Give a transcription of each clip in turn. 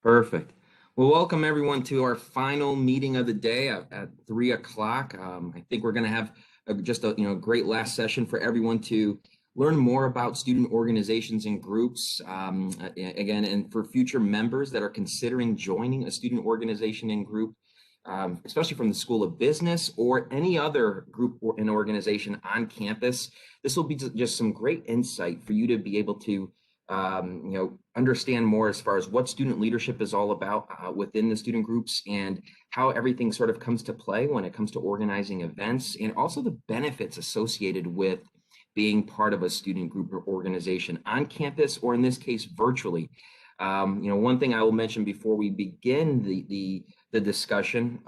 Perfect. Well, welcome everyone to our final meeting of the day at 3 o'clock. I think we're going to have just a great last session for everyone to learn more about student organizations and groups. Again, and for future members that are considering joining a student organization and group, especially from the School of Business or any other group or an organization on campus, this will be just some great insight for you to be able to understand more as far as what student leadership is all about within the student groups and how everything sort of comes to play when it comes to organizing events, and also the benefits associated with being part of a student group or organization on campus, or in this case, virtually. One thing I will mention before we begin the discussion,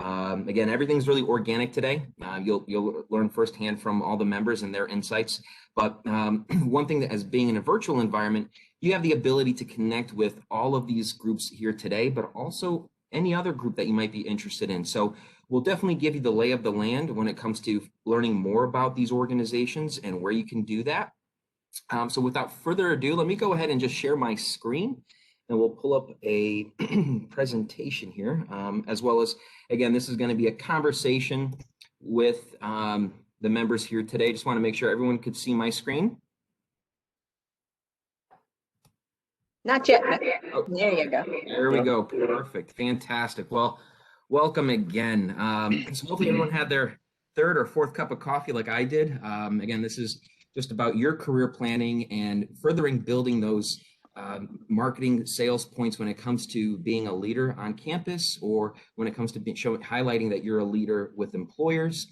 again, everything's really organic today. You'll learn firsthand from all the members and their insights. But one thing that, as being in a virtual environment, you have the ability to connect with all of these groups here today, but also any other group that you might be interested in. So we'll definitely give you the lay of the land when it comes to learning more about these organizations and where you can do that. So without further ado, let me go ahead and just share my screen, and we'll pull up a presentation here, as well as, again, this is going to be a conversation with the members here today. Just want to make sure everyone could see my screen. Not yet. Oh, there you go. There we go. Perfect. Fantastic. Well, welcome again. So hopefully everyone had their third or fourth cup of coffee like I did. Again, this is just about your career planning and furthering building those marketing sales points when it comes to being a leader on campus, or when it comes to highlighting that you're a leader with employers.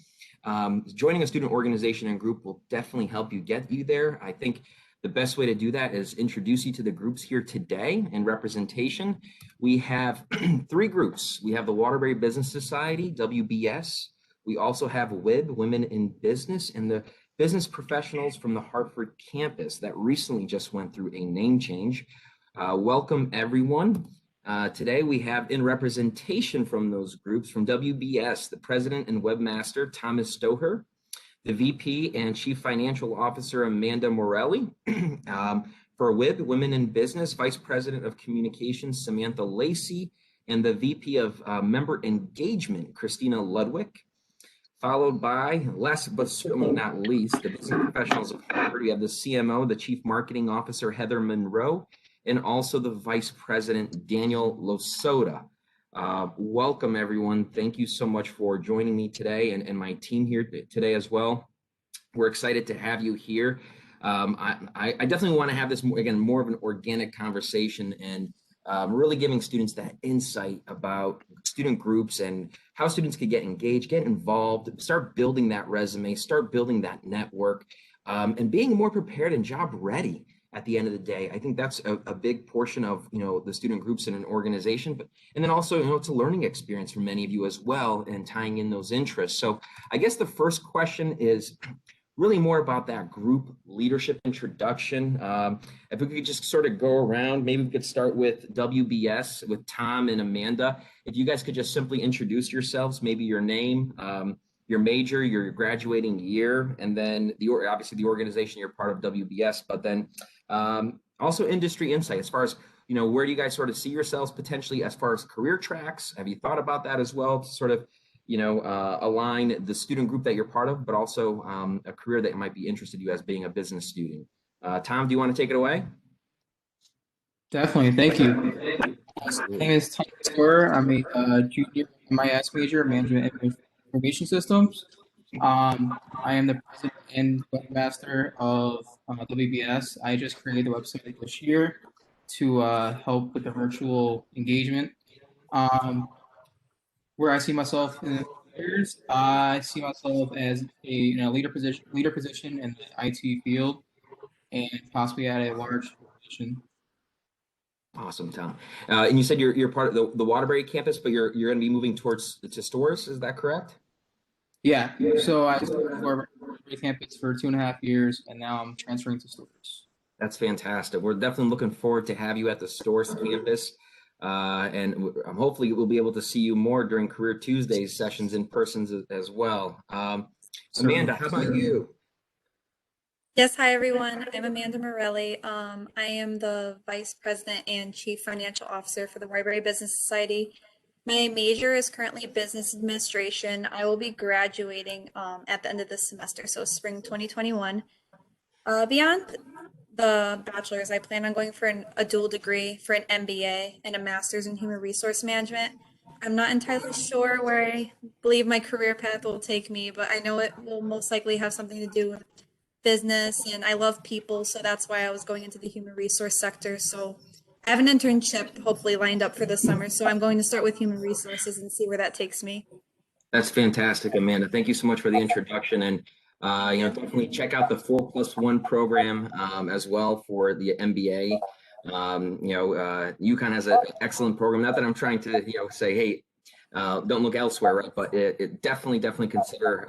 Joining a student organization and group will definitely help you get you there. I think the best way to do that is introduce you to the groups here today in representation. We have three groups. We have the Waterbury Business Society, WBS. We also have WIB, Women in Business, and the business professionals from the Hartford campus that recently just went through a name change. Welcome, everyone. Today we have in representation from those groups, from WBS, the president and webmaster, Thomas Stoher, the VP and Chief Financial Officer, Amanda Morelli. For WIB, Women in Business, Vice President of Communications, Samantha Lacey, and the VP of Member Engagement, Christina Ludwig. Followed by, last but certainly not least, the business professionals of Harvard. We have the CMO, the Chief Marketing Officer, Heather Monroe, and also the Vice President, Daniel Losota. Welcome, everyone. Thank you so much for joining me today, and my team here today as well. We're excited to have you here. I definitely want to have this, again, more of an organic conversation, and really giving students that insight about student groups and how students could get engaged, get involved, start building that resume, start building that network, and being more prepared and job ready at the end of the day. I think that's a big portion of the student groups in an organization, and then also it's a learning experience for many of you as well, and tying in those interests. So I guess the first question is really more about that group leadership introduction. If we could just sort of go around, maybe we could start with WBS, with Tom and Amanda. If you guys could just simply introduce yourselves, maybe your name, your major, your graduating year, and then obviously the organization you're part of, WBS, but then also industry insight as far as, where do you guys sort of see yourselves potentially as far as career tracks? Have you thought about that as well, to sort of align the student group that you're part of, but also a career that might be interested in you as being a business student? Tom, do you want to take it away? Definitely, thank you. My name is Tom Storer. I'm a junior MIS major, Management and Information Systems. I am the president and webmaster of WBS. I just created the website this year to help with the virtual engagement. Where I see myself in 4 years, I see myself as a leader position in the IT field, and possibly at a large position. Awesome, Tom. And you said you're part of the Waterbury campus, but you're going to be moving to Storrs. Is that correct? Yeah. So I started at Waterbury campus for 2.5 years, and now I'm transferring to Storrs. That's fantastic. We're definitely looking forward to have you at the Storrs campus. And hopefully we'll be able to see you more during Career Tuesdays sessions in person as well. Amanda, how about you? Yes, hi everyone. I'm Amanda Morelli. I am the Vice President and Chief Financial Officer for the Waterbury Business Society. My major is currently Business Administration. I will be graduating at the end of this semester, so spring 2021. Beyond the bachelor's, I plan on going for a dual degree for an MBA and a master's in Human Resource Management. I'm not entirely sure where I believe my career path will take me, but I know it will most likely have something to do with business and I love people, so that's why I was going into the human resource sector. So I have an internship hopefully lined up for this summer, so I'm going to start with human resources and see where that takes me. That's fantastic, Amanda. Thank you so much for the introduction, and Thank you. definitely check out the 4+1 program as well for the MBA. UConn has an excellent program. Not that I'm trying to say, hey, don't look elsewhere, right? But it definitely consider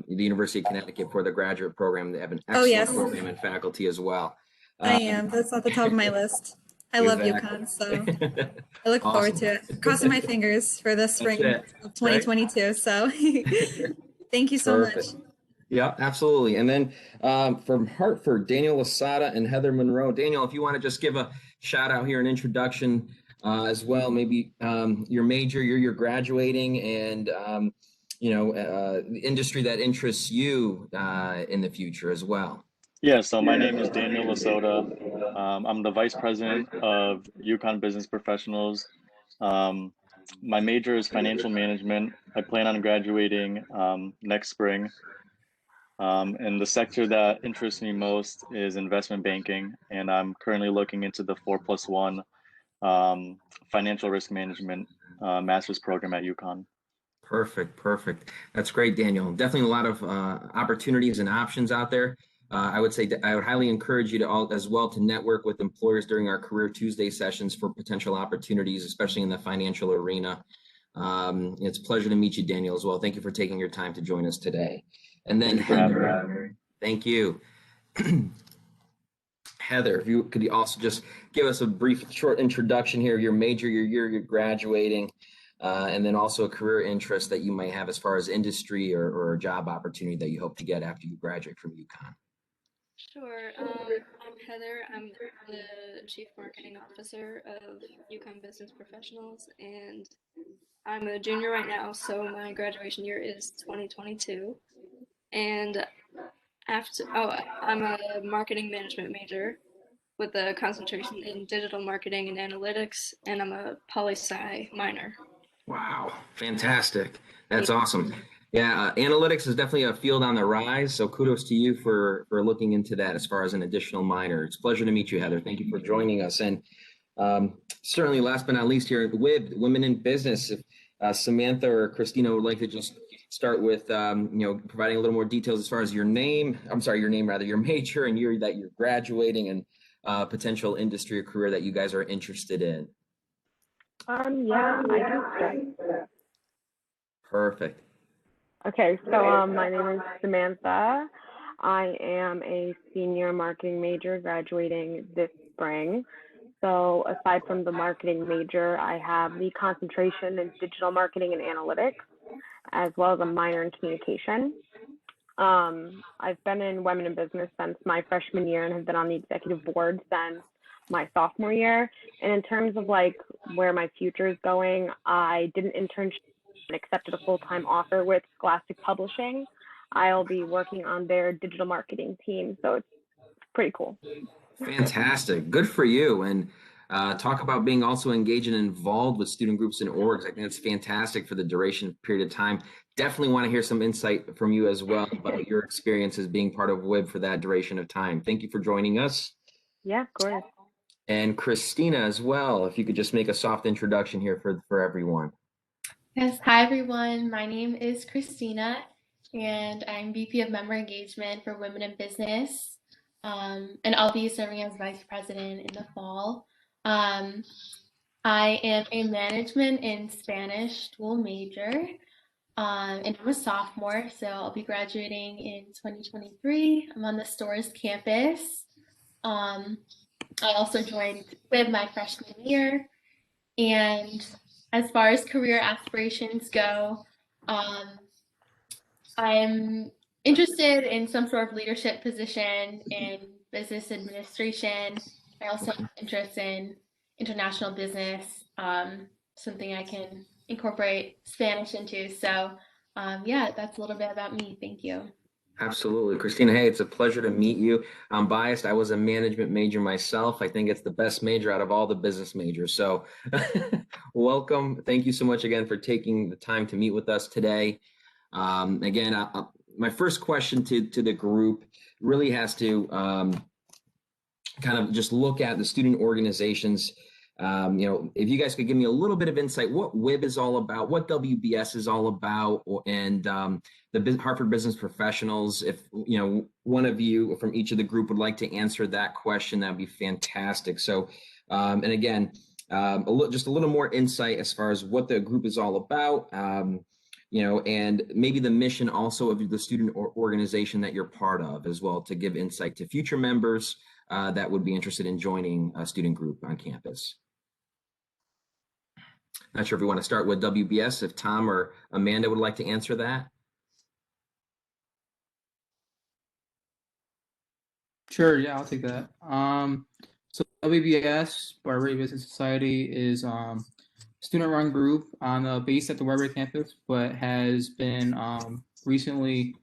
the University of Connecticut for the graduate program. They have an Oh, excellent yes, program and faculty as well. I Um, am. That's at the top of my list. I love exactly. UConn, so I look forward Awesome. to it. Crossing my fingers for the That's spring it, of right? 2022. So thank you so much. Perfect. Yeah, absolutely. And then from Hartford, Daniel Lasada and Heather Monroe. Daniel, if you want to just give a shout out here, an introduction as well, maybe your major, you're graduating, and the industry that interests you in the future as well. Yeah, so my name is Daniel Lasota. I'm the vice president of UConn Business Professionals. Um, my major is financial management. I plan on graduating next spring. And the sector that interests me most is investment banking, and I'm currently looking into the 4+1 financial risk management master's program at UConn. Perfect. That's great, Daniel. Definitely a lot of opportunities and options out there. I would say I would highly encourage you to all as well to network with employers during our Career Tuesday sessions for potential opportunities, especially in the financial arena. It's a pleasure to meet you, Daniel, as well. Thank you for taking your time to join us today. And then Thank you for having me. Heather, thank you. Heather, if you could also just give us a brief, short introduction here, your major, your year you're graduating, and then also a career interest that you might have as far as industry or a job opportunity that you hope to get after you graduate from UConn. Sure. I'm Heather. I'm the Chief Marketing Officer of UConn Business Professionals, and I'm a junior right now, so my graduation year is 2022. And I'm a marketing management major with a concentration in digital marketing and analytics, and I'm a poli-sci minor. Wow, fantastic. That's awesome. Yeah, analytics is definitely a field on the rise. So kudos to you for looking into that as far as an additional minor. It's a pleasure to meet you, Heather. Thank you for joining us. And certainly, last but not least, here at WIB, Women in Business. If Samantha or Christina would like to just start with providing a little more details as far as your name. I'm sorry, your name rather, your major and year that you're graduating, and potential industry or career that you guys are interested in. Yeah, I can start. Perfect. Okay, so my name is Samantha. I am a senior marketing major graduating this spring. So aside from the marketing major, I have the concentration in digital marketing and analytics, as well as a minor in communication. I've been in Women in Business since my freshman year and have been on the executive board since my sophomore year. And in terms of like where my future is going, I did an internship and accepted a full-time offer with Scholastic Publishing. I'll be working on their digital marketing team, so it's pretty cool. Fantastic. Good for you. And talk about being also engaged and involved with student groups and orgs. I think that's fantastic for the duration period of time. Definitely want to hear some insight from you as well about your experience as being part of WIB for that duration of time. Thank you for joining us. Yeah, of course. And Christina as well, if you could just make a soft introduction here for everyone. Yes, hi everyone. My name is Christina, and I'm VP of Member Engagement for Women in Business. And I'll be serving as Vice President in the fall. I am a Management in Spanish dual major, and I'm a sophomore, so I'll be graduating in 2023. I'm on the Storrs campus. I also joined WIB my freshman year, and as far as career aspirations go, I'm interested in some sort of leadership position in business administration. I also have interest in international business, something I can incorporate Spanish into. So, yeah, that's a little bit about me. Thank you. Absolutely. Christina, hey, it's a pleasure to meet you. I'm biased. I was a management major myself. I think it's the best major out of all the business majors. So welcome. Thank you so much again for taking the time to meet with us today. Again, my first question to the group really has to kind of just look at the student organizations. If you guys could give me a little bit of insight, what WIB is all about, what WBS is all about, and the Hartford Business Professionals. If one of you from each of the group would like to answer that question, that'd be fantastic. So, and again, just a little more insight as far as what the group is all about. And maybe the mission also of the student organization that you're part of as well, to give insight to future members that would be interested in joining a student group on campus. Not sure if we want to start with WBS, if Tom or Amanda would like to answer that. Sure, yeah, I'll take that. So WBS, Waterbury Business Society, is student-run group based at the Waterbury campus, but has been recently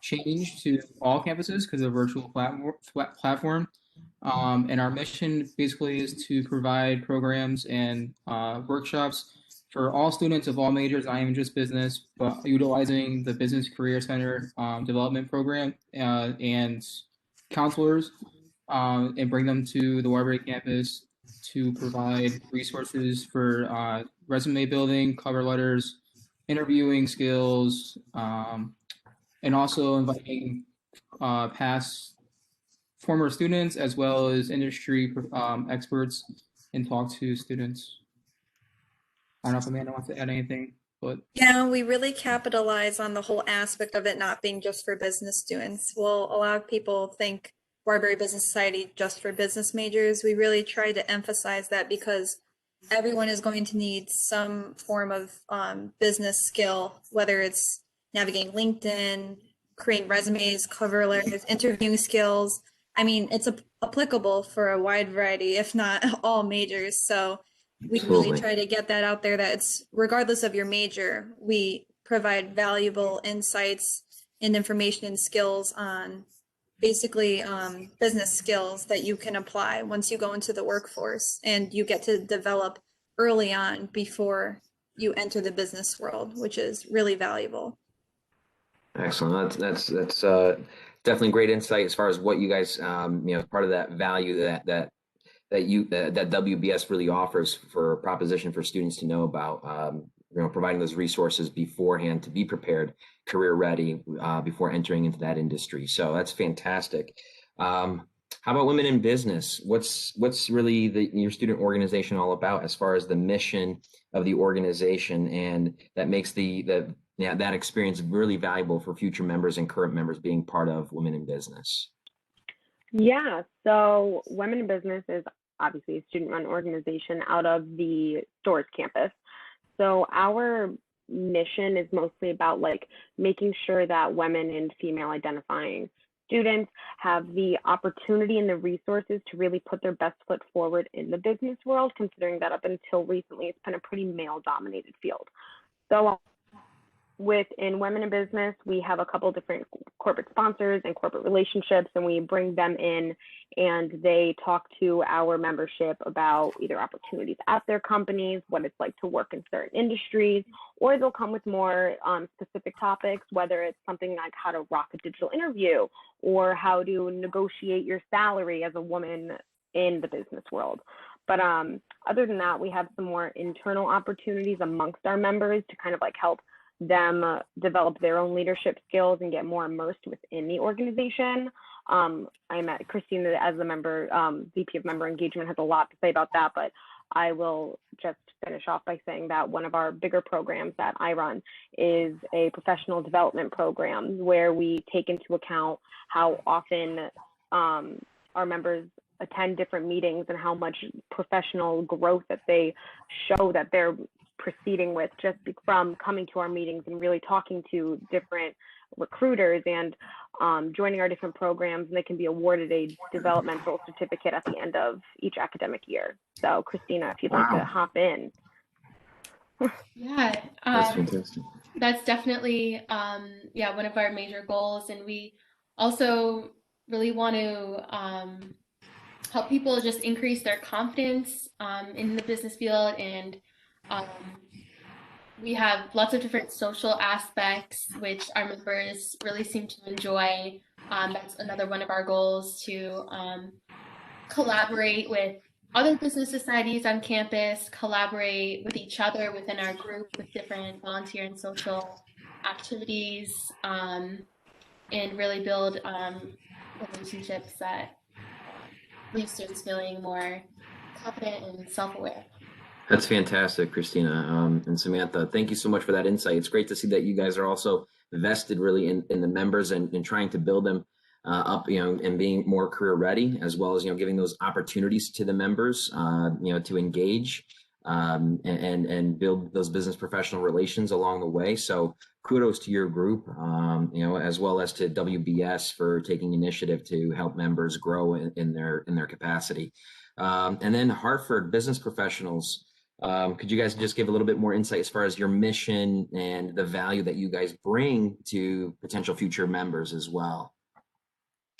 changed to all campuses because of a virtual platform. And our mission basically is to provide programs and workshops for all students of all majors, not even just business, but utilizing the Business Career Center development program and counselors, and bring them to the Waterbury campus to provide resources for resume building, cover letters, interviewing skills, and also inviting past former students as well as industry experts and talk to students. I don't know if Amanda wants to add anything, but Yeah, we really capitalize on the whole aspect of it not being just for business students. Well, a lot of people think Waterbury Business Society just for business majors. We really try to emphasize that because everyone is going to need some form of business skill, whether it's navigating LinkedIn, creating resumes, cover letters, interviewing skills. I mean, it's applicable for a wide variety, if not all majors. So we really try to get that out there, that it's regardless of your major, we provide valuable insights and information and skills on basically business skills that you can apply once you go into the workforce, and you get to develop early on before you enter the business world, which is really valuable. Excellent. That's definitely great insight as far as what you guys, part of that value that WBS really offers for a proposition for students to know about, providing those resources beforehand to be prepared, career ready before entering into that industry. So that's fantastic. How about women in business? What's really your student organization all about as far as the mission of the organization, and that makes that experience really valuable for future members and current members being part of Women in Business? Yeah, so Women in Business is obviously a student-run organization out of the Storrs campus. So our mission is mostly about making sure that women and female identifying students have the opportunity and the resources to really put their best foot forward in the business world, considering that up until recently it's been a pretty male-dominated field. So within Women in Business, we have a couple different corporate sponsors and corporate relationships, and we bring them in and they talk to our membership about either opportunities at their companies, what it's like to work in certain industries, or they'll come with more specific topics, whether it's something like how to rock a digital interview or how to negotiate your salary as a woman in the business world. But other than that, we have some more internal opportunities amongst our members to kind of help them develop their own leadership skills and get more immersed within the organization. I met Christina as the member, VP of Member Engagement, has a lot to say about that, but I will just finish off by saying that one of our bigger programs that I run is a professional development program where we take into account how often our members attend different meetings and how much professional growth that they show that they're proceeding with from coming to our meetings and really talking to different recruiters and joining our different programs, and they can be awarded a developmental certificate at the end of each academic year. So Christina, if you'd like to hop in. Yeah, That's fantastic. that's definitely one of our major goals, and we also really want to help people just increase their confidence in the business field, and we have lots of different social aspects which our members really seem to enjoy. That's another one of our goals, to collaborate with other business societies on campus, collaborate with each other within our group with different volunteer and social activities, and really build relationships that leave students feeling more confident and self-aware. That's fantastic, Christina. And Samantha, thank you so much for that insight. It's great to see that you guys are also vested really in the members and trying to build them up, and being more career ready, as well as, giving those opportunities to the members, to engage and build those business professional relations along the way. So kudos to your group, as well as to WBS for taking initiative to help members grow in their capacity. And then Hartford Business Professionals. Could you guys just give a little bit more insight as far as your mission and the value that you guys bring to potential future members as well?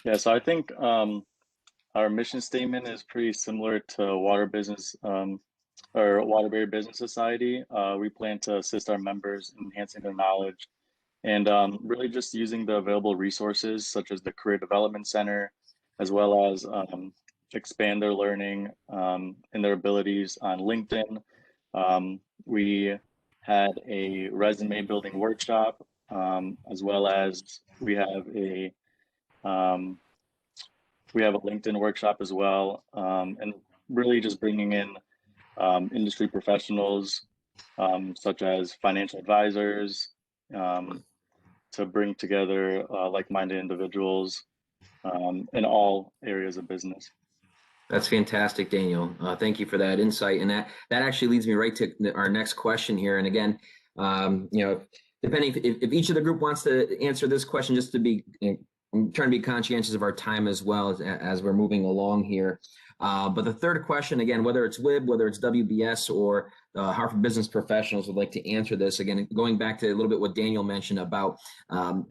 Yeah, so I think our mission statement is pretty similar to Waterbury Business Society. We plan to assist our members in enhancing their knowledge and really just using the available resources such as the Career Development Center, as well as expand their learning and their abilities on LinkedIn. We had a resume building workshop, as well as we have a LinkedIn workshop as well, and really just bringing in industry professionals such as financial advisors to bring together like-minded individuals in all areas of business. That's fantastic, Daniel. Thank you for that insight. And that actually leads me right to our next question here. And again, depending if each of the group wants to answer this question, just to be, I'm trying to be conscientious of our time as well as we're moving along here. But the third question, again, whether it's WIB, whether it's WBS or Hartford Business Professionals would like to answer this. Again, going back to a little bit what Daniel mentioned about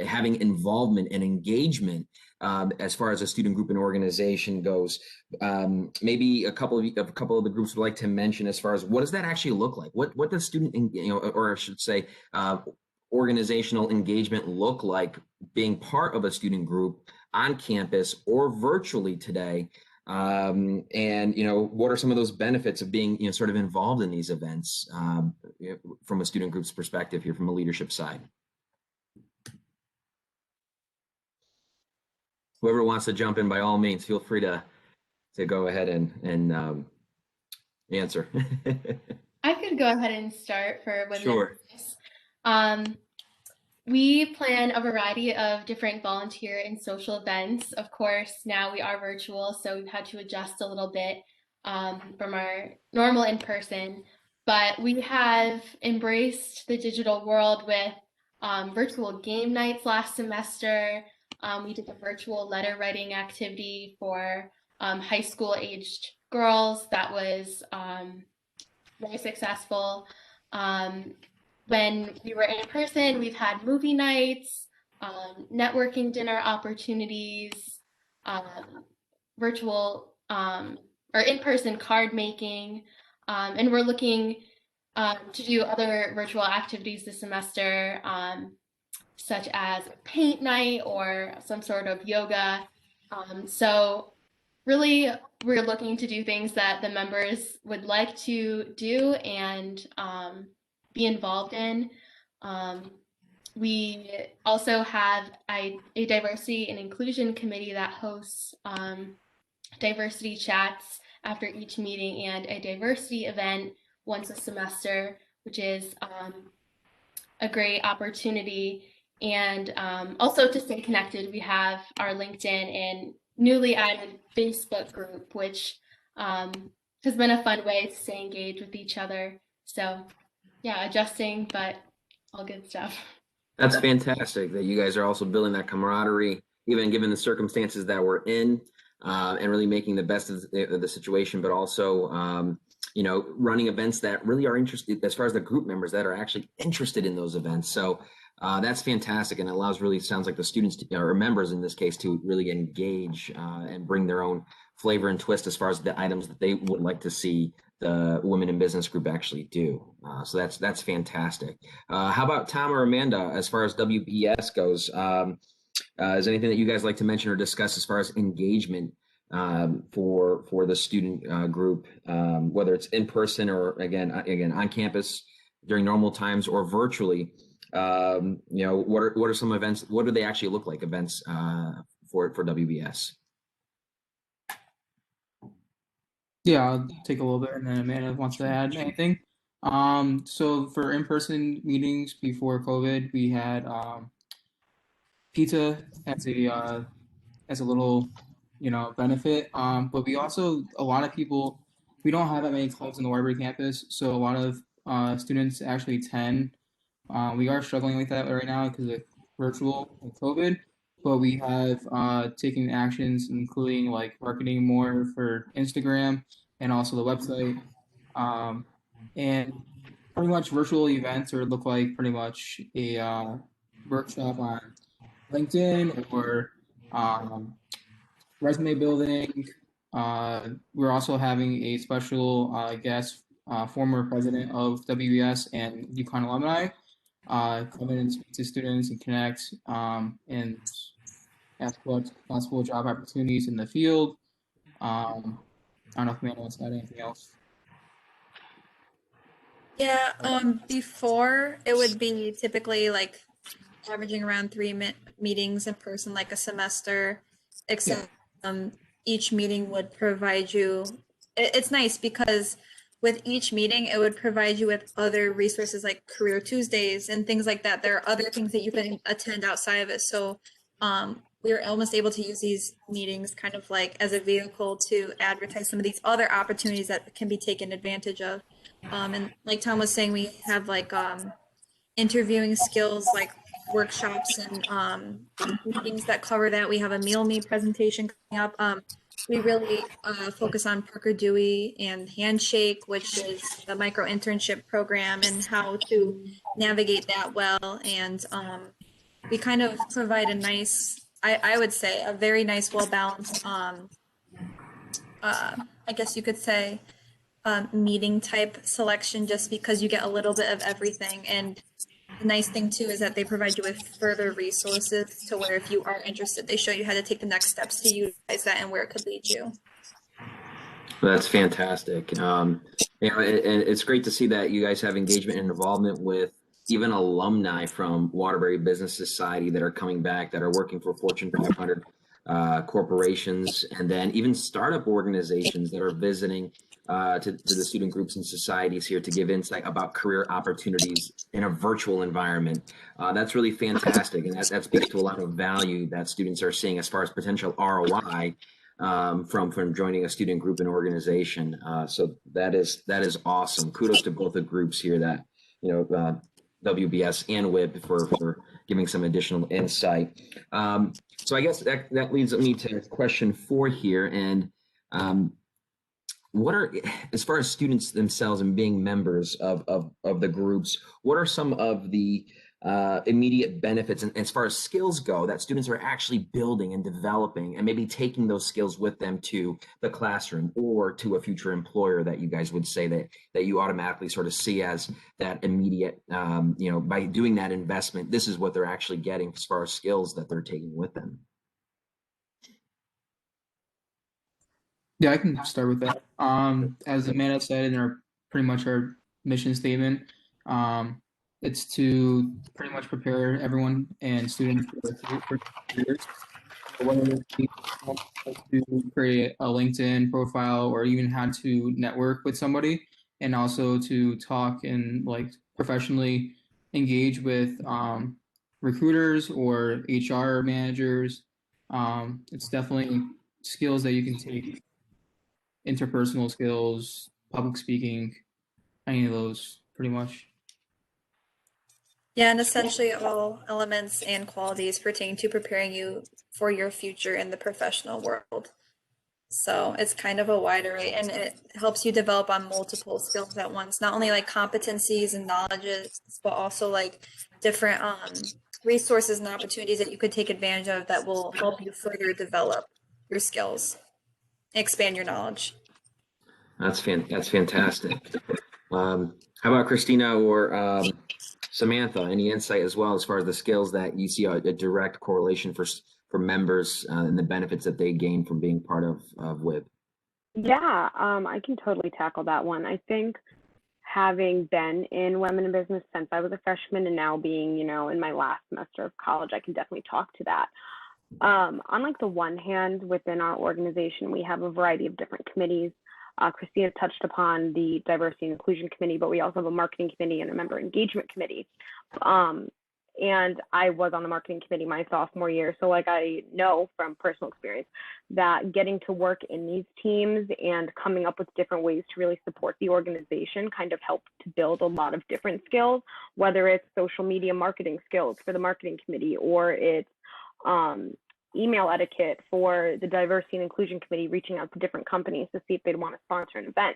having involvement and engagement as far as a student group and organization goes. Maybe a couple of the groups would like to mention as far as what does that actually look like? What does student, or I should say, organizational engagement look like being part of a student group on campus or virtually today? And what are some of those benefits of being sort of involved in these events from a student group's perspective here, from a leadership side? Whoever wants to jump in, by all means, feel free to go ahead and answer. I could go ahead and start for women. Sure. We plan a variety of different volunteer and social events. Of course, now we are virtual, so we've had to adjust a little bit from our normal in-person. But we have embraced the digital world with virtual game nights last semester. We did a virtual letter writing activity for high school aged girls that was very successful. When we were in person, we've had movie nights, networking dinner opportunities, virtual or in-person card making, and we're looking to do other virtual activities this semester, such as paint night or some sort of yoga. So really, we're looking to do things that the members would like to do and be involved in. We also have a diversity and inclusion committee that hosts diversity chats after each meeting and a diversity event once a semester, which is a great opportunity. And also to stay connected, we have our LinkedIn and newly added Facebook group, which has been a fun way to stay engaged with each other. So yeah, adjusting, but all good stuff. That's fantastic that you guys are also building that camaraderie, even given the circumstances that we're in, and really making the best of the situation, but also, running events that really are interested as far as the group members that are actually interested in those events. So that's fantastic, and it allows really sounds like the students or members in this case to really engage and bring their own flavor and twist as far as the items that they would like to see the Women in Business group actually do. So that's fantastic. How about Tom or Amanda, as far as WBS goes? Is there anything that you guys like to mention or discuss as far as engagement for the student group, whether it's in person or again on campus during normal times or virtually? What are some events? What do they actually look like? Events for WBS? Yeah, I'll take a little bit, and then Amanda wants to add anything. So for in-person meetings before COVID, we had pizza as a little, benefit. But we also a lot of people we don't have that many clubs in the Warbury campus, so a lot of students actually attend. We are struggling with that right now because of virtual and COVID, but we have taken actions, including like marketing more for Instagram and also the website, and pretty much virtual events or look like pretty much a workshop on LinkedIn or um, resume building. We're also having a special guest, former president of WBS and UConn alumni, come in and speak to students and connect and ask what possible job opportunities in the field. I don't know if Amanda wants to add anything else. Yeah, before it would be typically like averaging around three meetings in person, like a semester, except each meeting would provide you. It's nice because with each meeting, it would provide you with other resources like Career Tuesdays and things like that. There are other things that you can attend outside of it. So, we were almost able to use these meetings kind of like as a vehicle to advertise some of these other opportunities that can be taken advantage of. And like Tom was saying, we have like interviewing skills like workshops and meetings that cover that. We have a meal me presentation coming up. We really focus on Parker Dewey and Handshake, which is the micro internship program, and how to navigate that well. And we kind of provide a nice, I would say, a very nice, well balanced, I guess you could say, meeting type selection, just because you get a little bit of everything. And the nice thing too is that they provide you with further resources to where if you are interested, they show you how to take the next steps to utilize that and where it could lead you. That's fantastic. It's great to see that you guys have engagement and involvement with even alumni from Waterbury Business Society that are coming back, that are working for Fortune 500 corporations, and then even startup organizations that are visiting to the student groups and societies here to give insight about career opportunities in a virtual environment. That's really fantastic, and that speaks to a lot of value that students are seeing as far as potential ROI from joining a student group and organization. So that is awesome. Kudos to both the groups here that WBS and WIB for giving some additional insight. So I guess that leads me to question 4 here. And what are, as far as students themselves and being members of the groups, what are some of the immediate benefits and as far as skills go that students are actually building and developing and maybe taking those skills with them to the classroom or to a future employer that you guys would say that you automatically sort of see as that immediate, by doing that investment, this is what they're actually getting as far as skills that they're taking with them? Yeah, I can start with that. As Amanda said in pretty much our mission statement, it's to pretty much prepare everyone and students for careers. Whether it's to create a LinkedIn profile or even how to network with somebody, and also to talk and like professionally engage with recruiters or HR managers. It's definitely skills that you can take, interpersonal skills, public speaking, any of those, pretty much. Yeah, and essentially all elements and qualities pertaining to preparing you for your future in the professional world. So it's kind of a wide array, and it helps you develop on multiple skills at once, not only like competencies and knowledges, but also like different resources and opportunities that you could take advantage of that will help you further develop your skills, expand your knowledge. That's fantastic. How about Christina or Samantha? Any insight as well as far as the skills that you see a direct correlation for members and the benefits that they gain from being part of WIB? Yeah, I can totally tackle that one. I think having been in women in business since I was a freshman and now being, you know, in my last semester of college, I can definitely talk to that. On like the one hand, within our organization, we have a variety of different committees. Christina touched upon the diversity and inclusion committee, but we also have a marketing committee and a member engagement committee. And I was on the marketing committee my sophomore year. So like I know from personal experience that getting to work in these teams and coming up with different ways to really support the organization kind of helped to build a lot of different skills, whether it's social media marketing skills for the marketing committee or it's email etiquette for the diversity and inclusion committee, reaching out to different companies to see if they'd want to sponsor an event.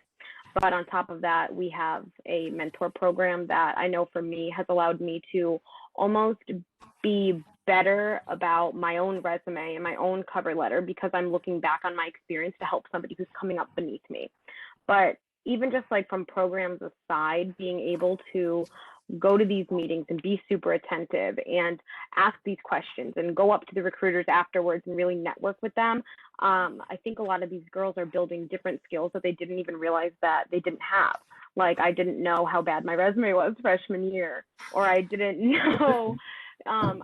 But on top of that, we have a mentor program that I know for me has allowed me to almost be better about my own resume and my own cover letter because I'm looking back on my experience to help somebody who's coming up beneath me. But even just like from programs aside, being able to go to these meetings and be super attentive and ask these questions and go up to the recruiters afterwards and really network with them. I think a lot of these girls are building different skills that they didn't even realize that they didn't have. Like I didn't know how bad my resume was freshman year, or I didn't know how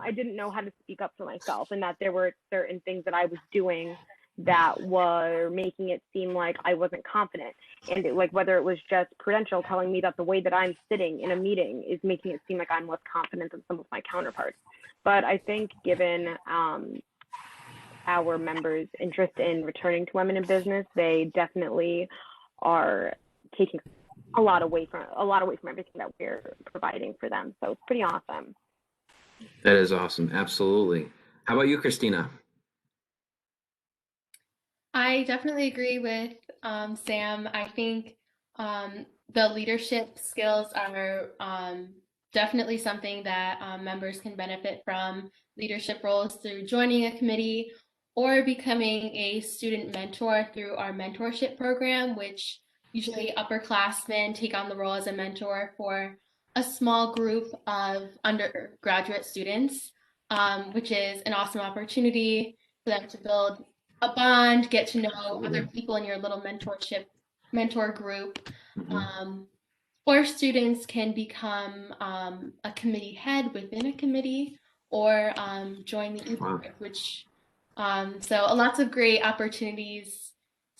to speak up for myself, and that there were certain things that I was doing that were making it seem like I wasn't confident. And like whether it was just Prudential telling me that the way that I'm sitting in a meeting is making it seem like I'm less confident than some of my counterparts. But I think given our members' interest in returning to women in business, they definitely are taking a lot away from everything that we're providing for them. So it's pretty awesome. That is awesome. Absolutely. How about you, Christina? I definitely agree with Sam. I think the leadership skills are definitely something that members can benefit from. Leadership roles through joining a committee or becoming a student mentor through our mentorship program, which usually upperclassmen take on the role as a mentor for a small group of undergraduate students, which is an awesome opportunity for them to build a bond, get to know other people in your little mentor group. Or students can become a committee head within a committee or join the group, which so lots of great opportunities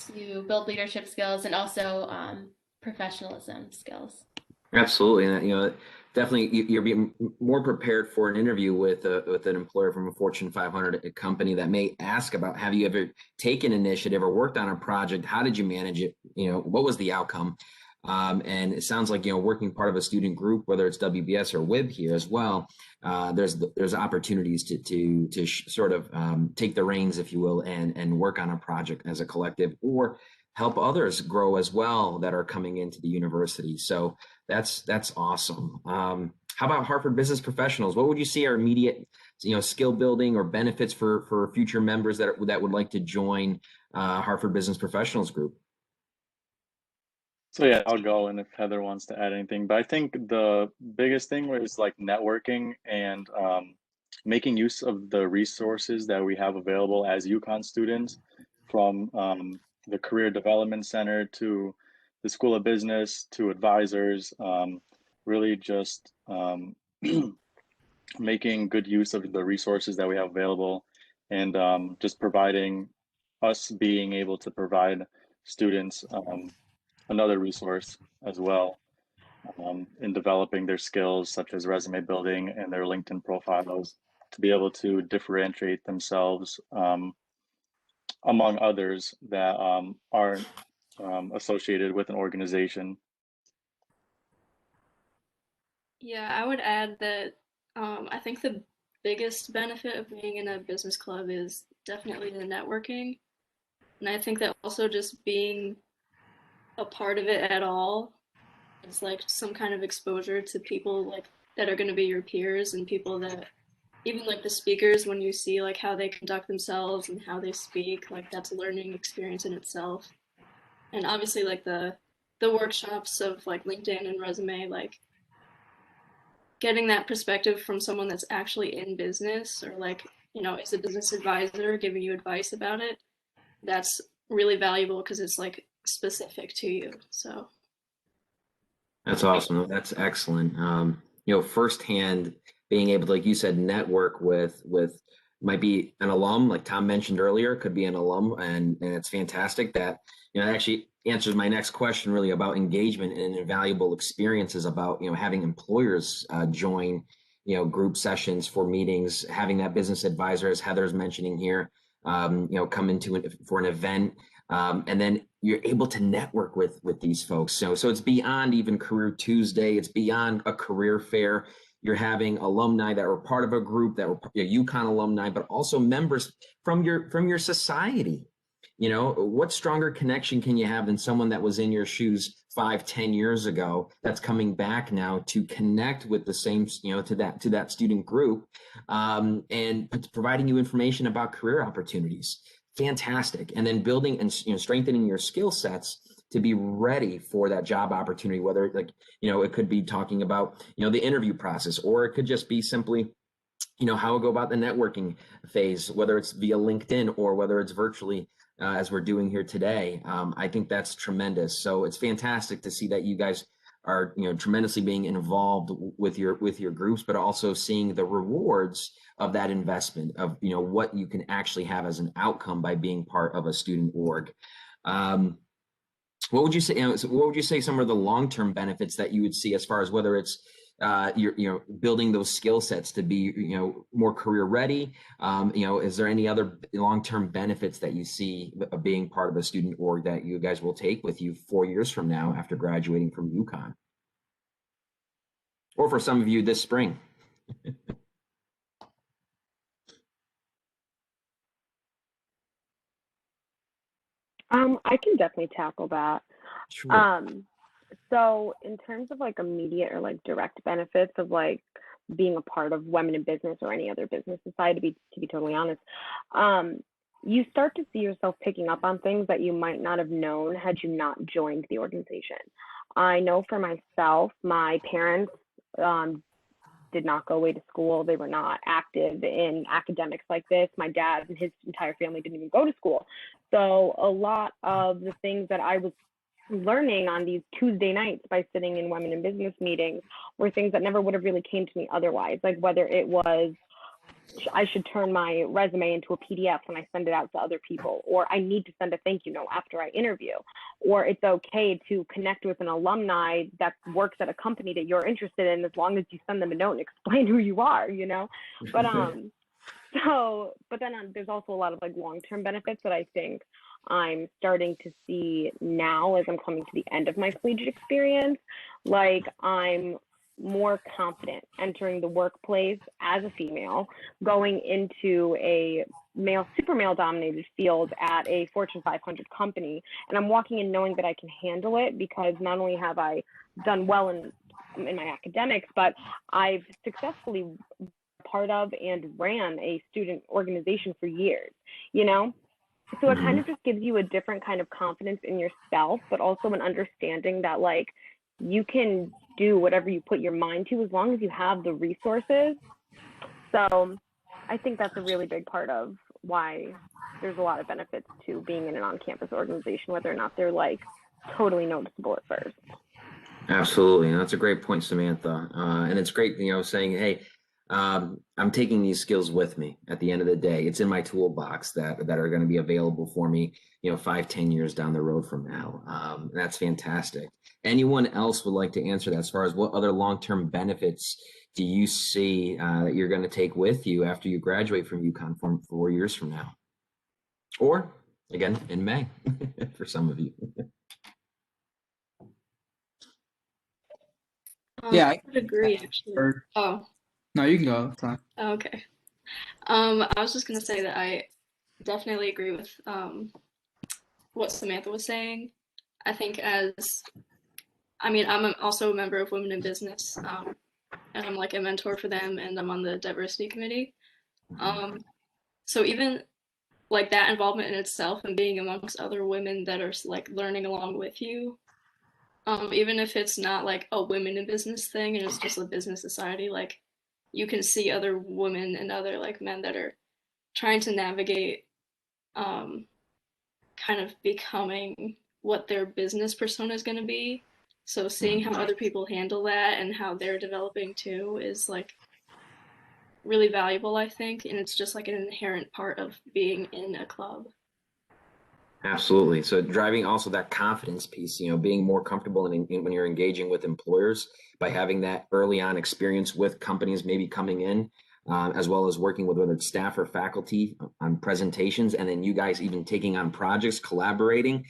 to build leadership skills and also professionalism skills. Absolutely, and you know, definitely you're being more prepared for an interview with an employer from a Fortune 500 company that may ask about, have you ever taken initiative or worked on a project? How did you manage it? You know, what was the outcome? And it sounds like, you know, working part of a student group, whether it's WBS or WIB here as well, there's opportunities to sort of take the reins, if you will, and work on a project as a collective or help others grow as well that are coming into the university. So that's awesome. How about Harvard Business Professionals? What would you see are immediate, you know, skill building or benefits for future members that would like to join Harvard Business Professionals group? So yeah, I'll go, and if Heather wants to add anything, but I think the biggest thing is like networking and making use of the resources that we have available as UConn students, from the Career Development Center to the School of Business to advisors, really just making good use of the resources that we have available, and just being able to provide students another resource as well in developing their skills, such as resume building and their LinkedIn profiles, to be able to differentiate themselves among others that aren't associated with an organization. Yeah, I would add that I think the biggest benefit of being in a business club is definitely the networking. And I think that also just being a part of it at all is like some kind of exposure to people like that are going to be your peers and people that even like the speakers when you see like how they conduct themselves and how they speak, like that's a learning experience in itself. And obviously like the workshops of like LinkedIn and resume, like getting that perspective from someone that's actually in business or like, you know, is a business advisor giving you advice about it. That's really valuable because it's like specific to you. So That's awesome. That's excellent. Firsthand being able to, like you said, network with might be an alum, like Tom mentioned earlier, could be an alum, and it's fantastic that it actually answers my next question really about engagement and invaluable experiences about having employers join group sessions for meetings, having that business advisor, as Heather's mentioning here, come into it for an event. And then you're able to network with these folks. So it's beyond even Career Tuesday. It's beyond a career fair. You're having alumni that were part of a group that were UConn alumni, but also members from your society. What stronger connection can you have than someone that was in your shoes 5-10 years ago that's coming back now to connect with the same, to that student group, and providing you information about career opportunities. Fantastic. And then building and strengthening your skill sets to be ready for that job opportunity, whether it could be talking about the interview process, or it could just be simply how we go about the networking phase, whether it's via LinkedIn or whether it's virtually, as we're doing here today. I think that's tremendous. So it's fantastic to see that you guys are tremendously being involved with your groups, but also seeing the rewards of that investment of what you can actually have as an outcome by being part of a student org. What would you say? What would you say some of the long-term benefits that you would see, as far as whether it's you're building those skill sets to be more career ready? Is there any other long-term benefits that you see of being part of a student org that you guys will take with you 4 years from now after graduating from UConn, or for some of you this spring? I can definitely tackle that. Sure. So in terms of like immediate or like direct benefits of like being a part of Women in Business or any other business society, to be totally honest, you start to see yourself picking up on things that you might not have known had you not joined the organization. I know for myself, my parents did not go away to school. They were not active in academics like this. My dad and his entire family didn't even go to school. So a lot of the things that I was learning on these Tuesday nights by sitting in Women in Business meetings were things that never would have really came to me otherwise. Like whether it was I should turn my resume into a PDF when I send it out to other people, or I need to send a thank you note after I interview, or it's okay to connect with an alumni that works at a company that you're interested in as long as you send them a note and explain who you are, But then there's also a lot of like long-term benefits that I think I'm starting to see now as I'm coming to the end of my collegiate experience. Like I'm more confident entering the workplace as a female, going into a super male dominated field at a Fortune 500 company. And I'm walking in knowing that I can handle it because not only have I done well in my academics, but I've successfully part of and ran a student organization for years, So it kind of just gives you a different kind of confidence in yourself, but also an understanding that like you can do whatever you put your mind to as long as you have the resources. So I think that's a really big part of why there's a lot of benefits to being in an on-campus organization, whether or not they're like totally noticeable at first. Absolutely. That's a great point, Samantha. And it's great, saying, hey, I'm taking these skills with me at the end of the day. It's in my toolbox that are going to be available for me, 5-10 years down the road from now. That's fantastic. Anyone else would like to answer that as far as what other long-term benefits do you see that you're going to take with you after you graduate from UConn 4 years from now? Or again, in May for some of you. I would agree actually. No, No, you can go. It's fine. Okay. I was just gonna say that I definitely agree with what Samantha was saying. I think I'm also a member of Women in Business, and I'm like a mentor for them, and I'm on the diversity committee. So even like that involvement in itself and being amongst other women that are like learning along with you, even if it's not like a women in business thing and it's just a business society, like you can see other women and other like men that are trying to navigate kind of becoming what their business persona is going to be. So seeing how other people handle that and how they're developing too is like really valuable, I think, and it's just like an inherent part of being in a club. Absolutely. So driving also that confidence piece, being more comfortable when you're engaging with employers by having that early on experience with companies maybe coming in, as well as working with whether it's staff or faculty on presentations, and then you guys even taking on projects, collaborating,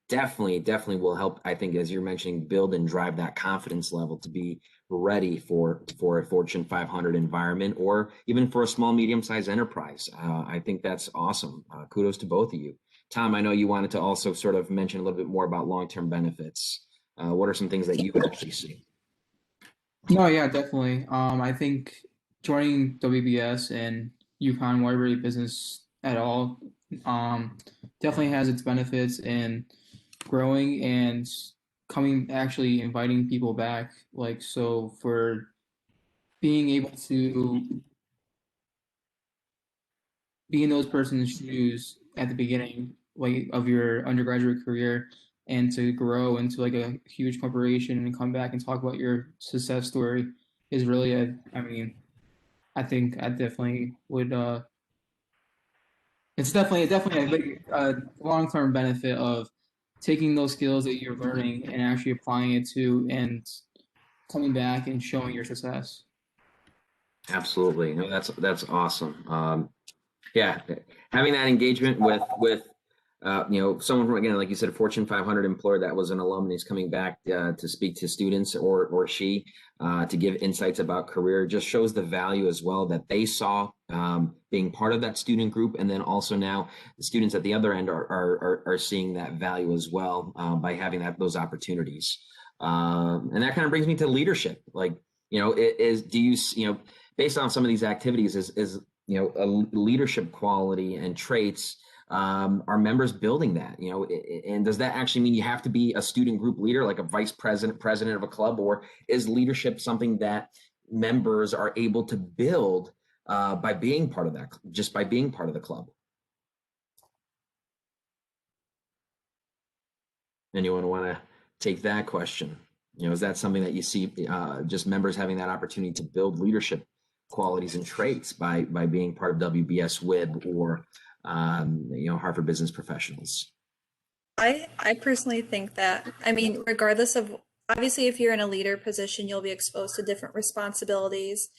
definitely will help, I think, as you're mentioning, build and drive that confidence level to be ready for a Fortune 500 environment or even for a small, medium-sized enterprise. I think that's awesome. Kudos to both of you. Tom, I know you wanted to also sort of mention a little bit more about long-term benefits. What are some things that you actually see? No, yeah, definitely. I think joining WBS and UConn Library Business at all definitely has its benefits in growing and actually inviting people back. Like, so for being able to be in those person's shoes at the beginning, like of your undergraduate career, and to grow into like a huge corporation and come back and talk about your success story is really I think I definitely would. It's definitely a big long-term benefit of taking those skills that you're learning and actually applying it to and coming back and showing your success. Absolutely. No, that's awesome. Yeah, having that engagement with someone from, again, like you said, a Fortune 500 employer that was an alum and is coming back to speak to students or she to give insights about career just shows the value as well that they saw being part of that student group, and then also now the students at the other end are seeing that value as well by having those opportunities. And that kind of brings me to leadership. Like, based on some of these activities, is a leadership quality and traits, are members building that, and does that actually mean you have to be a student group leader, like a vice president of a club, or is leadership something that members are able to build by being part of that, just by being part of the club? Anyone want to take that question? Is that something that you see just members having that opportunity to build leadership qualities and traits by being part of WBS WIB or Harvard Business Professionals? I personally think that, regardless of, obviously, if you're in a leader position, you'll be exposed to different responsibilities,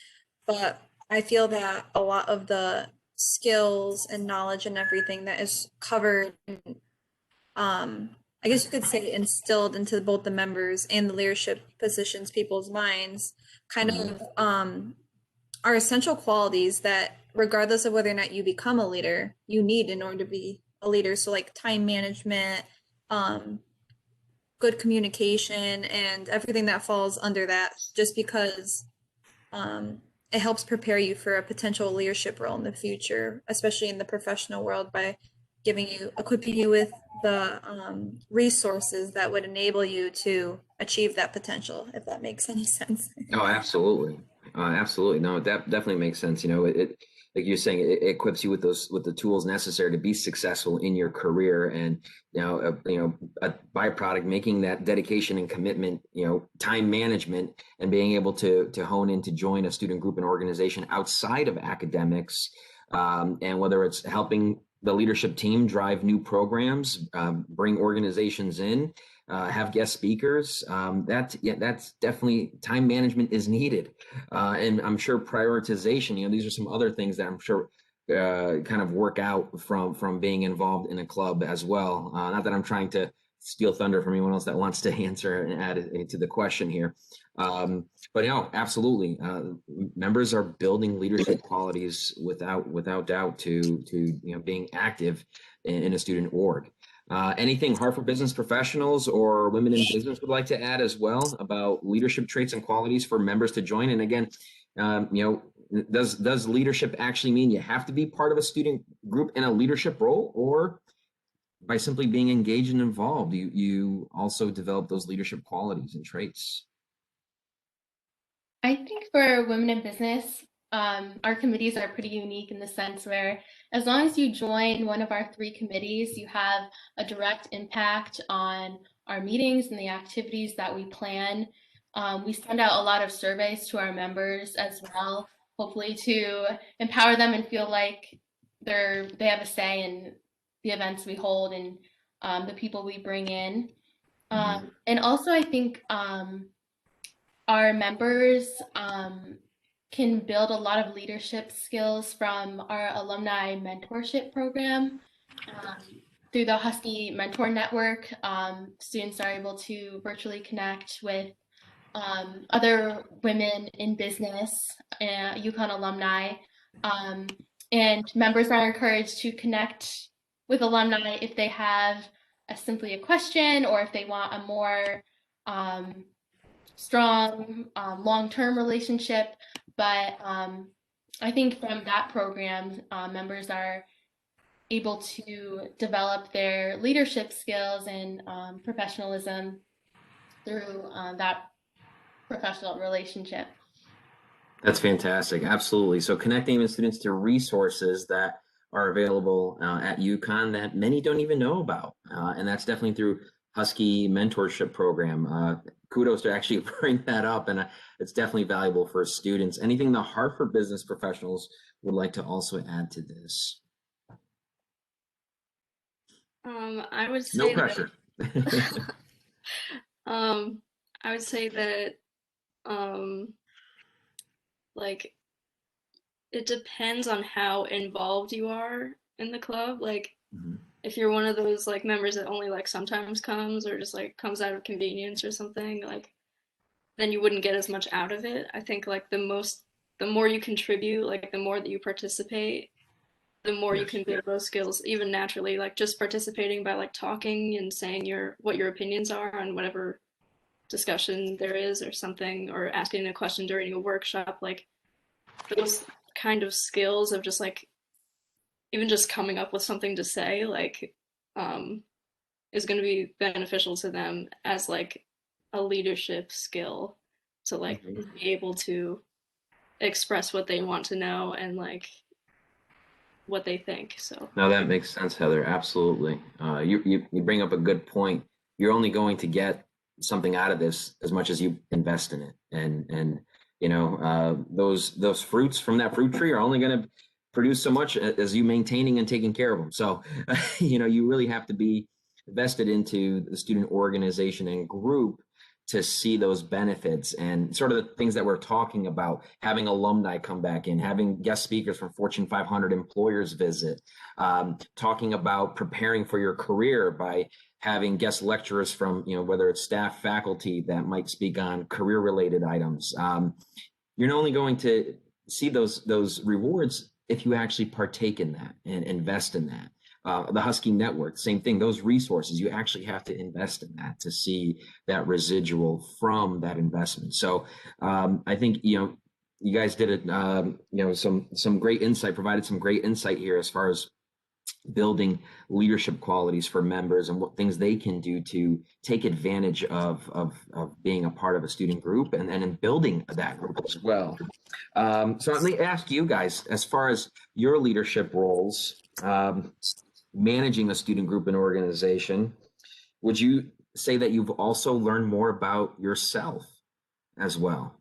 but I feel that a lot of the skills and knowledge and everything that is covered, I guess you could say instilled into both the members and the leadership positions, people's minds, kind of are essential qualities that regardless of whether or not you become a leader, you need in order to be a leader. So like time management, good communication, and everything that falls under that, just because it helps prepare you for a potential leadership role in the future, especially in the professional world, by equipping you with the resources that would enable you to achieve that potential, if that makes any sense. Oh, absolutely. Absolutely. No, that definitely makes sense. It like you're saying, it equips you with the tools necessary to be successful in your career, and a byproduct, making that dedication and commitment, time management, and being able to hone in to join a student group and organization outside of academics, and whether it's helping the leadership team drive new programs, bring organizations in, have guest speakers. That's definitely, time management is needed, and I'm sure prioritization. These are some other things that I'm sure kind of work out from being involved in a club as well. Not that I'm trying to steal thunder from anyone else that wants to answer and add to the question here. But absolutely, members are building leadership qualities without doubt to being active in a student org. Anything Hartford Business Professionals or Women in Business would like to add as well about leadership traits and qualities for members to join? And again, does leadership actually mean you have to be part of a student group in a leadership role, or by simply being engaged and involved, you also develop those leadership qualities and traits? I think for women in business, our committees are pretty unique in the sense where as long as you join one of our 3 committees, you have a direct impact on our meetings and the activities that we plan. We send out a lot of surveys to our members as well, hopefully to empower them and feel like they have a say in the events we hold and the people we bring in. And also I think our members can build a lot of leadership skills from our alumni mentorship program. Through the Husky Mentor Network, students are able to virtually connect with other women in business, UConn alumni, and members are encouraged to connect with alumni if they have simply a question or if they want a more strong long-term relationship. But I think from that program, members are able to develop their leadership skills and professionalism through that professional relationship. That's fantastic. Absolutely. So connecting with students to resources that are available at UConn that many don't even know about. And that's definitely through Husky Mentorship Program. Kudos to actually bring that up, and it's definitely valuable for students. Anything the Hartford Business Professionals would like to also add to this? I would say No pressure. I would say that like it depends on how involved you are in the club. Like if you're one of those like members that only like sometimes comes or just like comes out of convenience or something, like then you wouldn't get as much out of it. I think like the more you contribute, like the more that you participate, the more you can build those skills even naturally. Like just participating by like talking and saying what your opinions are on whatever discussion there is or something, or asking a question during a workshop, like those kind of skills of just like even just coming up with something to say, like is going to be beneficial to them as like a leadership skill to like be able to express what they want to know and like what they think. So no, that makes sense, Heather. Absolutely. You bring up a good point. You're only going to get something out of this as much as you invest in it, and those fruits from that fruit tree are only going to produce so much as you maintaining and taking care of them. So you really have to be vested into the student organization and group to see those benefits, and sort of the things that we're talking about, having alumni come back in, having guest speakers from Fortune 500 employers visit, talking about preparing for your career by having guest lecturers from, whether it's staff, faculty that might speak on career related items. You're not only going to see those rewards if you actually partake in that and invest in that. The Husky Network, same thing, those resources, you actually have to invest in that to see that residual from that investment. So I think, you guys did it, some great insight, provided some great insight here as far as building leadership qualities for members and what things they can do to take advantage of being a part of a student group and in building that group as well. So let me ask you guys, as far as your leadership roles, managing a student group and organization, would you say that you've also learned more about yourself as well?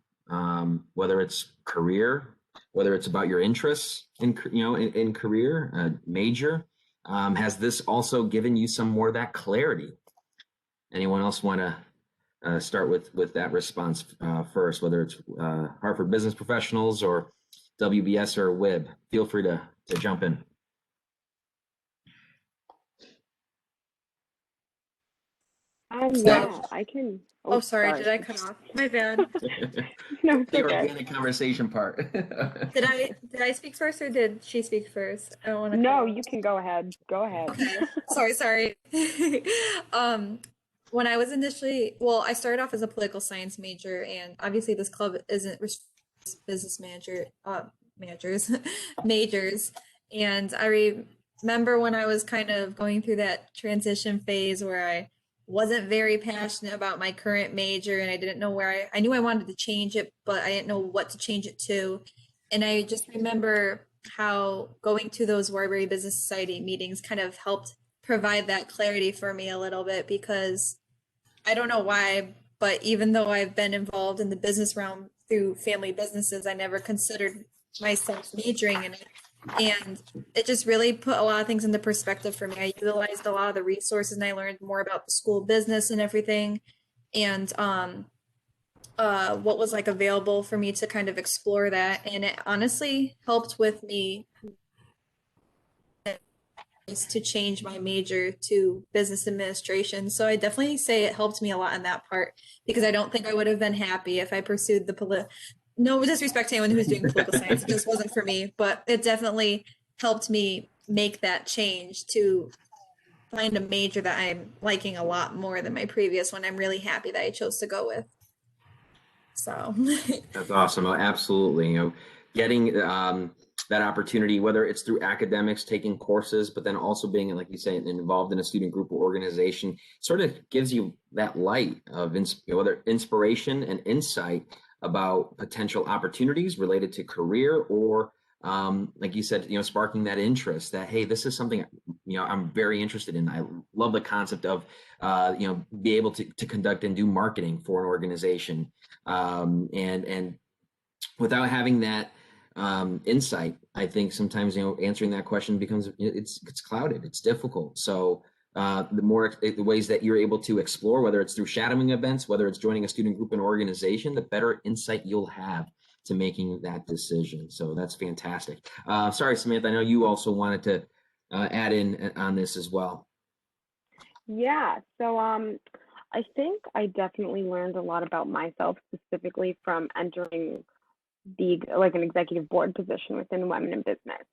Whether it's career, whether it's about your interests in career, major, has this also given you some more of that clarity? Anyone else want to start with that response first, whether it's Hartford Business Professionals or WBS or WIB? Feel free to jump in. Yeah, I can. Oh, sorry, did I cut off? My bad. No, it's The okay. organic conversation part. Did I speak first or did she speak first? I don't want to cut No, off. you can go ahead. Go ahead. Okay. Sorry. Um, when I was initially, well, I started off as a political science major, and obviously this club isn't business managers, majors. And I remember when I was kind of going through that transition phase where I wasn't very passionate about my current major, and I didn't know where I knew I wanted to change it, but I didn't know what to change it to. And I just remember how going to those Warbury Business Society meetings kind of helped provide that clarity for me a little bit, because I don't know why, but even though I've been involved in the business realm through family businesses, I never considered myself majoring in it. And it just really put a lot of things into perspective for me. I utilized a lot of the resources and I learned more about the school business and everything. And what was like available for me to kind of explore that. And it honestly helped with me to change my major to business administration. So I definitely say it helped me a lot in that part, because I don't think I would have been happy if I pursued the no disrespect to anyone who's doing political science. It just wasn't for me, but it definitely helped me make that change to find a major that I'm liking a lot more than my previous one. I'm really happy that I chose to go with. So That's awesome. Oh, absolutely. Getting that opportunity, whether it's through academics, taking courses, but then also being, like you say, involved in a student group or organization, sort of gives you that light of whether inspiration and insight about potential opportunities related to career, or like you said, sparking that interest that, hey, this is something, I'm very interested in. I love the concept of, be able to conduct and do marketing for an organization. And without having that insight, I think sometimes answering that question becomes it's clouded, it's difficult. So the ways that you're able to explore, whether it's through shadowing events, whether it's joining a student group and organization, the better insight you'll have to making that decision. So that's fantastic. Sorry, Samantha, I know you also wanted to add in on this as well. Yeah, so I think I definitely learned a lot about myself, specifically from entering an executive board position within Women in Business.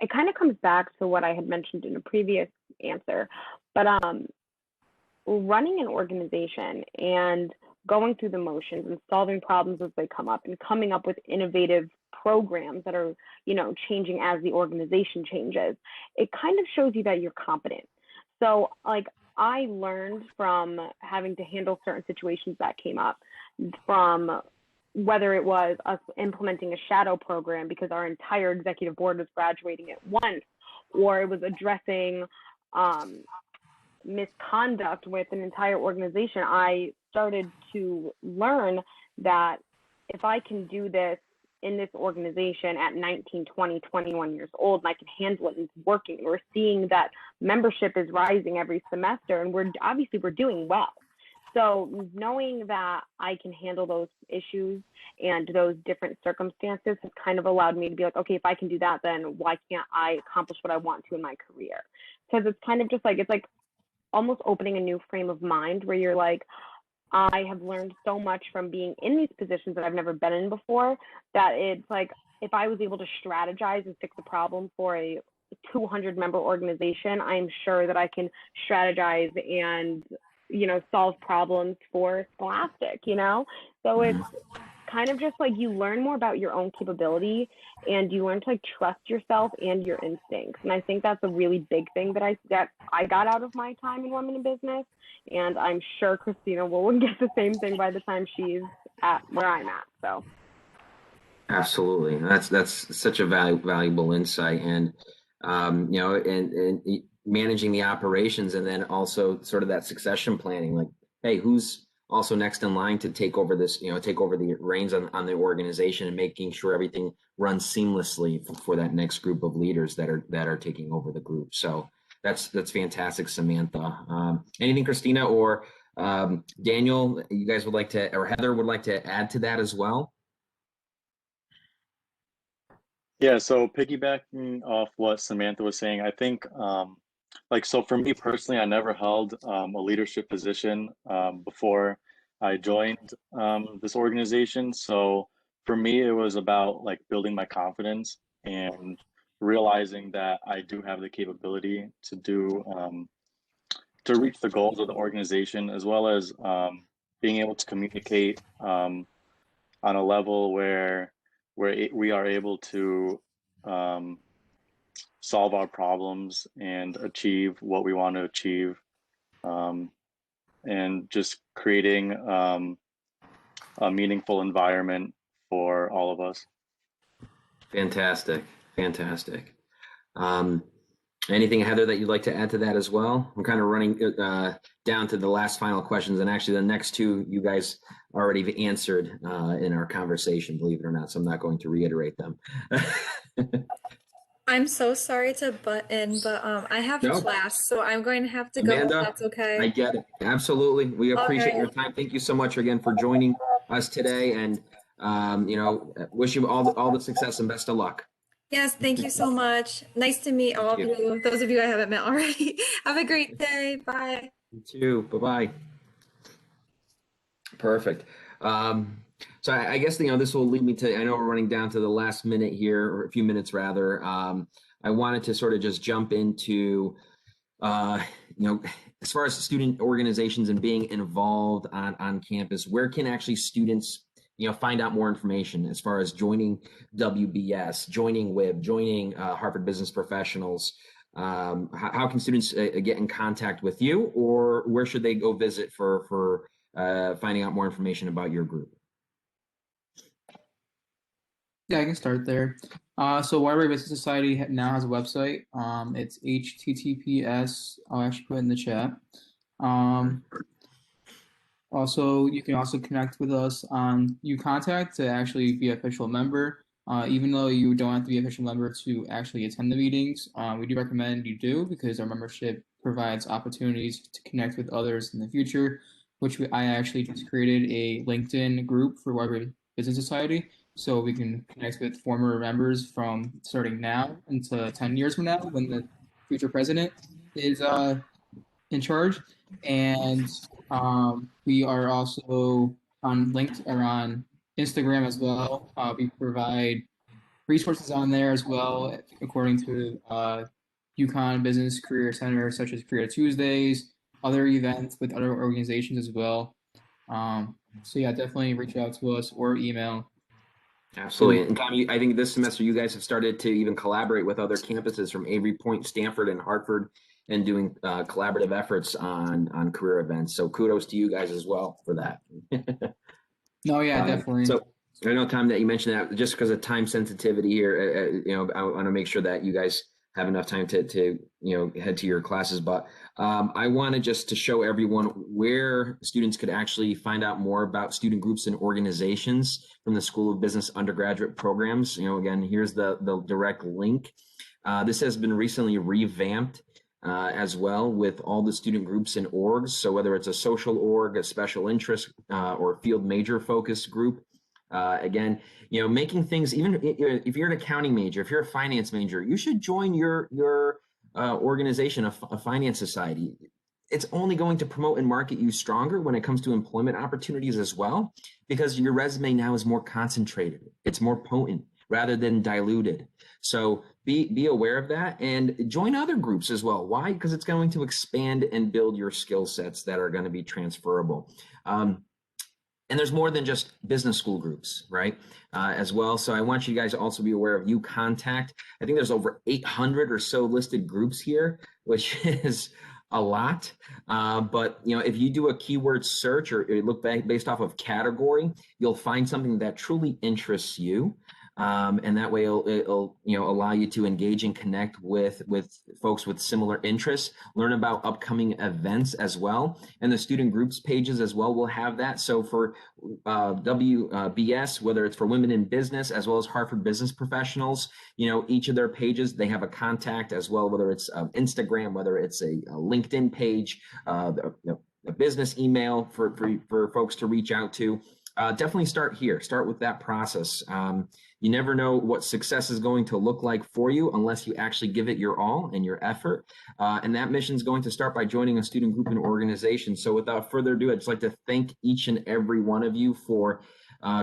It kind of comes back to what I had mentioned in a previous answer, but running an organization and going through the motions and solving problems as they come up and coming up with innovative programs that are, changing as the organization changes, it kind of shows you that you're competent. So like I learned from having to handle certain situations that came up, from whether it was us implementing a shadow program because our entire executive board was graduating at once, or it was addressing misconduct with an entire organization. I started to learn that if I can do this in this organization at 19, 20, 21 years old, and I can handle it and it's working, we're seeing that membership is rising every semester, and we're doing well. So knowing that I can handle those issues and those different circumstances has kind of allowed me to be like, okay, if I can do that, then why can't I accomplish what I want to in my career? Because it's kind of just like, it's like almost opening a new frame of mind where you're like, I have learned so much from being in these positions that I've never been in before, that it's like, if I was able to strategize and fix a problem for a 200 member organization, I'm sure that I can strategize and solve problems for Scholastic, So it's kind of just like you learn more about your own capability, and you learn to like trust yourself and your instincts. And I think that's a really big thing that I got out of my time in Women in Business. And I'm sure Christina will get the same thing by the time she's at where I'm at. So absolutely, that's such a valuable insight, and and managing the operations, and then also sort of that succession planning, like, hey, who's also next in line to take over this, take over the reins on the organization, and making sure everything runs seamlessly for that next group of leaders that are taking over the group. So that's fantastic, Samantha. Anything, Christina or Daniel, you guys would like to, or Heather would like to add to that as well? Yeah, so piggybacking off what Samantha was saying, I think Like, so for me personally, I never held a leadership position before I joined this organization. So for me, it was about like building my confidence and realizing that I do have the capability to do to reach the goals of the organization, as well as being able to communicate on a level where we are able to um, solve our problems and achieve what we want to achieve, um, and just creating a meaningful environment for all of us. Fantastic, fantastic. Um, Anything, Heather, that you'd like to add to that as well? I'm kind of running down to the last final questions, and actually the next two you guys already have answered in our conversation, believe it or not, so I'm not going to reiterate them. I'm so sorry to butt in, but I have No. class, so I'm going to have to go if Amanda, that's okay. I get it. Absolutely. We appreciate Okay. your time. Thank you so much again for joining us today, and wish you all the success and best of luck. Yes, thank you so much. Nice to meet all of Thank you. Those of you I haven't met already. Have a great day. Bye. You too. Bye-bye. Perfect. So I guess, this will lead me to, I know we're running down to the last minute here, or a few minutes rather. I wanted to sort of just jump into, as far as student organizations and being involved on campus, where can actually students, find out more information as far as joining WBS, joining WIB, joining Harvard Business Professionals? How can students get in contact with you, or where should they go visit for finding out more information about your group? Yeah, I can start there. So Waterbury Business Society now has a website. It's HTTPS. I'll actually put it in the chat. Also, you can also connect with us on UContact to actually be an official member. Even though you don't have to be an official member to actually attend the meetings, we do recommend you do, because our membership provides opportunities to connect with others in the future, I actually just created a LinkedIn group for Waterbury Business Society, so we can connect with former members from starting now until 10 years from now when the future president is in charge. And we are also on Instagram as well. We provide resources on there as well, according to UConn Business Career Center, such as Career Tuesdays, other events with other organizations as well. So yeah, definitely reach out to us or email. Absolutely. And Tom, I think this semester you guys have started to even collaborate with other campuses from Avery Point, Stanford, and Hartford, and doing collaborative efforts on career events. So kudos to you guys as well for that. No, yeah, definitely. So I know, Tom, that you mentioned that just because of time sensitivity here, I want to make sure that you guys have enough time to head to your classes. But I wanted just to show everyone where students could actually find out more about student groups and organizations from the School of Business undergraduate programs. Again, here's the direct link. This has been recently revamped as well, with all the student groups and orgs. So whether it's a social org, a special interest, or field major focused group, again, making things, even if you're an accounting major, if you're a finance major, you should join your organization, a finance society. It's only going to promote and market you stronger when it comes to employment opportunities as well, because your resume now is more concentrated. It's more potent rather than diluted. So be aware of that and join other groups as well. Why? Because it's going to expand and build your skill sets that are going to be transferable. And there's more than just business school groups, right? As well. So I want you guys to also be aware of UContact. I think there's over 800 or so listed groups here, which is a lot. But if you do a keyword search or look back based off of category, you'll find something that truly interests you. And that way it'll allow you to engage and connect with folks with similar interests, learn about upcoming events as well. And the student groups pages as well will have that. So for WBS, whether it's for women in business as well as Harvard Business Professionals, each of their pages, they have a contact as well, whether it's Instagram, whether it's a LinkedIn page, a business email for folks to reach out to. definitely start here. Start with that process. You never know what success is going to look like for you unless you actually give it your all and your effort. And that mission is going to start by joining a student group and organization. So without further ado, I'd just like to thank each and every one of you for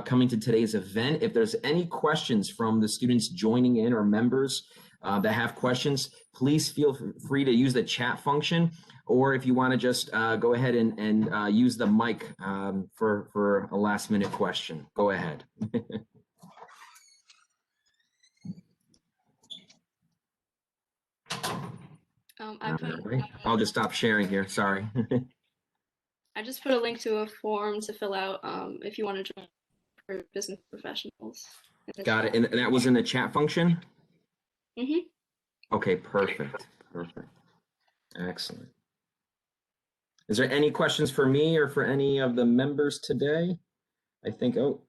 coming to today's event. If there's any questions from the students joining in or members that have questions, please feel free to use the chat function, or if you want to just go ahead and use the mic for a last minute question. Go ahead. I put, Right. I'll just stop sharing here. Sorry. I just put a link to a form to fill out if you want to join for business professionals. Got it. And that was in the chat function? Mm-hmm. Okay, perfect. Perfect. Excellent. Is there any questions for me or for any of the members today? I think, oh.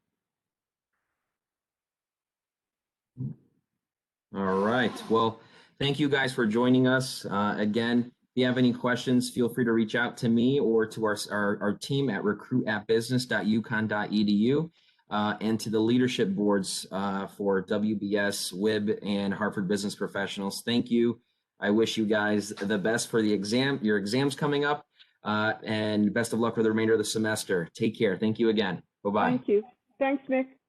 All right. Well, thank you guys for joining us. Again, if you have any questions, feel free to reach out to me or to our team at recruit@business.uconn.edu and to the leadership boards for WBS, WIB, and Hartford Business Professionals. Thank you. I wish you guys the best for the exam, your exams coming up, and best of luck for the remainder of the semester. Take care. Thank you again. Bye-bye. Thank you. Thanks, Nick.